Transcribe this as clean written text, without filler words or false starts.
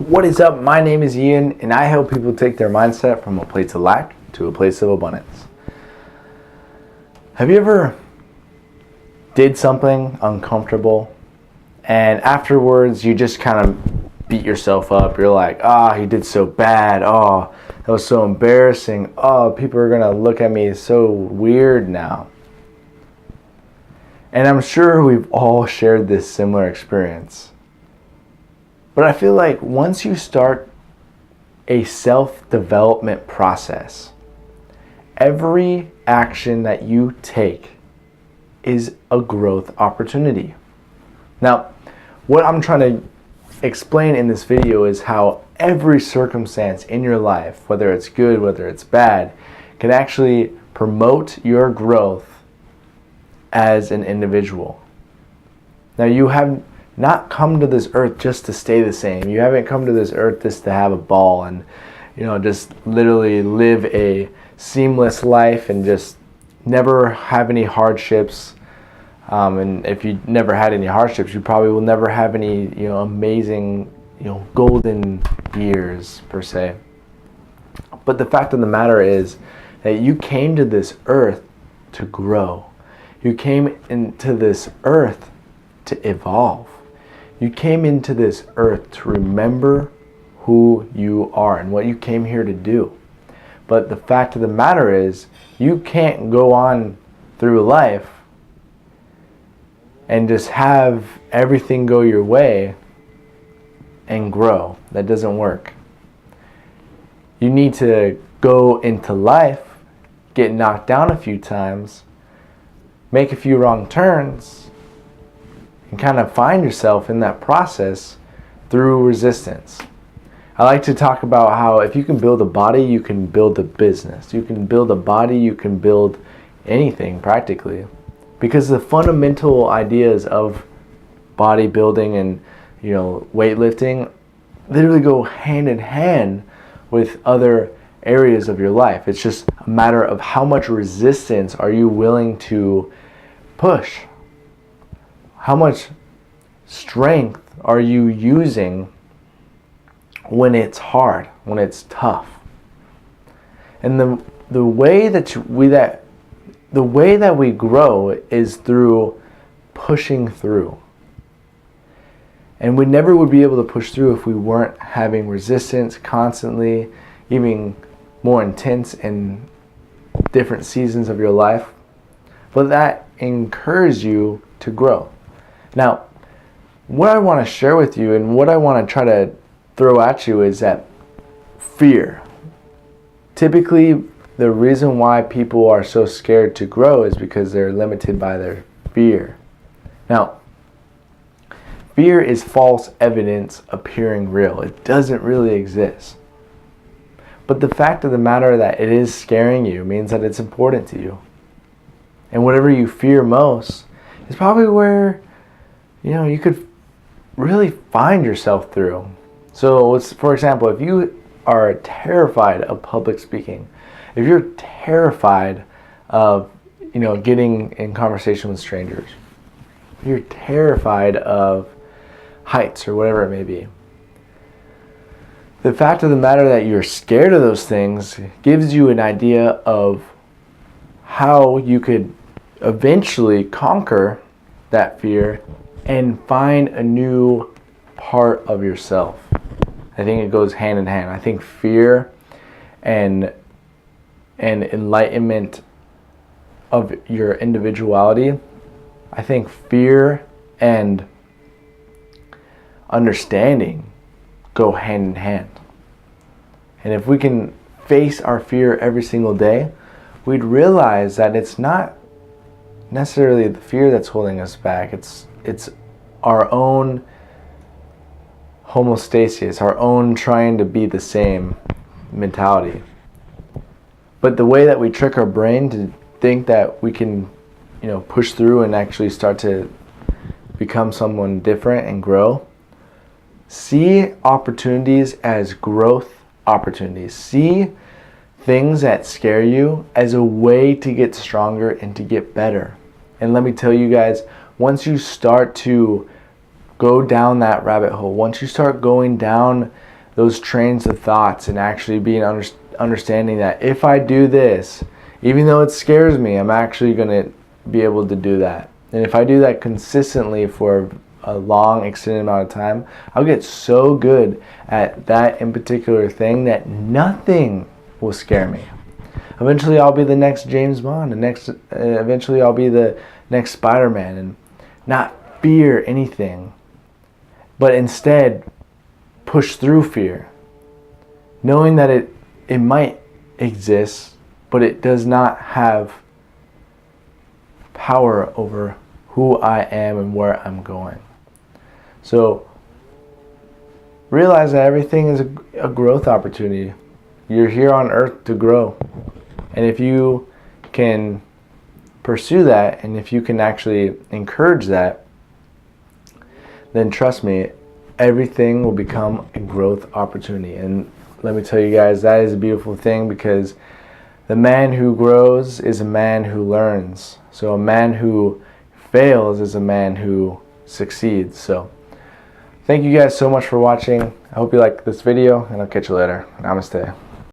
What is up? My name is Ian, and I help people take their mindset from a place of lack to a place of abundance. Have you ever did something uncomfortable, and afterwards you just kind of beat yourself up? You're like, you did so bad. That was so embarrassing. People are going to look at me so weird now. And I'm sure we've all shared this similar experience. But I feel like once you start a self-development process, every action that you take is a growth opportunity. Now, what I'm trying to explain in this video is how every circumstance in your life, whether it's good, whether it's bad, can actually promote your growth as an individual. Now, you have not come to this earth just to stay the same. You haven't come to this earth just to have a ball and, just literally live a seamless life and just never have any hardships. And if you never had any hardships, you probably will never have any, amazing, golden years per se. But the fact of the matter is that you came to this earth to grow. You came into this earth to evolve. You came into this earth to remember who you are and what you came here to do. But the fact of the matter is, you can't go on through life and just have everything go your way and grow. That doesn't work. You need to go into life, get knocked down a few times, make a few wrong turns, and kind of find yourself in that process through resistance. I like to talk about how if you can build a body, you can build a business. You can build a body, you can build anything practically. Because the fundamental ideas of bodybuilding and weightlifting literally go hand in hand with other areas of your life. It's just a matter of how much resistance are you willing to push. How much strength are you using when it's hard, when it's tough? And the way that we grow is through pushing through. And we never would be able to push through if we weren't having resistance constantly, even more intense in different seasons of your life. But that encourages you to grow. Now, what I want to share with you and what I want to try to throw at you is that fear. Typically, the reason why people are so scared to grow is because they're limited by their fear. Now, fear is false evidence appearing real. It doesn't really exist. But the fact of the matter that it is scaring you means that it's important to you. And whatever you fear most is probably where you could really find yourself through. So, for example, if you are terrified of public speaking, if you're terrified of, getting in conversation with strangers, if you're terrified of heights or whatever it may be, the fact of the matter that you're scared of those things gives you an idea of how you could eventually conquer that fear and find a new part of yourself. I think it goes hand in hand. I think fear and enlightenment of your individuality, I think fear and understanding go hand in hand. And if we can face our fear every single day, we'd realize that it's not necessarily the fear that's holding us back. It's our own homeostasis, our own trying to be the same mentality. But the way that we trick our brain to think that we can, push through and actually start to become someone different and grow, see opportunities as growth opportunities. See things that scare you as a way to get stronger and to get better. And let me tell you guys, once you start to go down that rabbit hole, once you start going down those trains of thoughts and actually being understanding that if I do this, even though it scares me, I'm actually going to be able to do that. And if I do that consistently for a long extended amount of time, I'll get so good at that in particular thing that nothing will scare me. Eventually I'll be the next James Bond, eventually I'll be the next Spider-Man, and not fear anything, but instead push through fear, knowing that it might exist, but it does not have power over who I am and where I'm going. So realize that everything is a growth opportunity. You're here on earth to grow. And if you can pursue that, and if you can actually encourage that, then trust me, everything will become a growth opportunity. And let me tell you guys, that is a beautiful thing, because the man who grows is a man who learns. So a man who fails is a man who succeeds. So thank you guys so much for watching. I hope you liked this video, and I'll catch you later. Namaste.